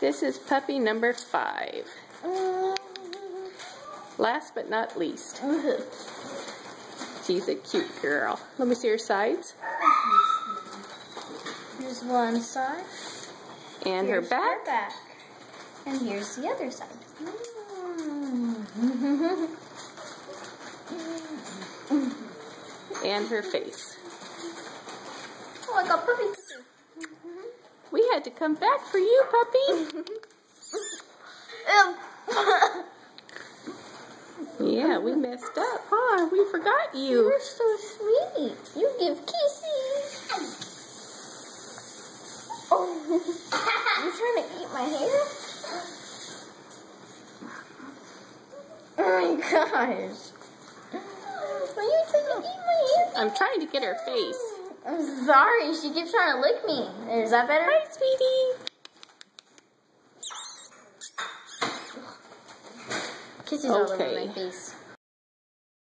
This is puppy number 5. Last but not least. She's a cute girl. Let me see her sides. Here's one side. And here's her back. And here's the other side. And her face. Oh, I got puppy. We had to come back for you, puppy. Yeah, we messed up, huh? We forgot you. You're so sweet. You give kisses. Oh, you trying to eat my hair? Oh my gosh. Are you trying to eat my hair? I'm trying to get her face. I'm sorry. She keeps trying to lick me. Is that better? Hi, sweetie. Kisses all over my face.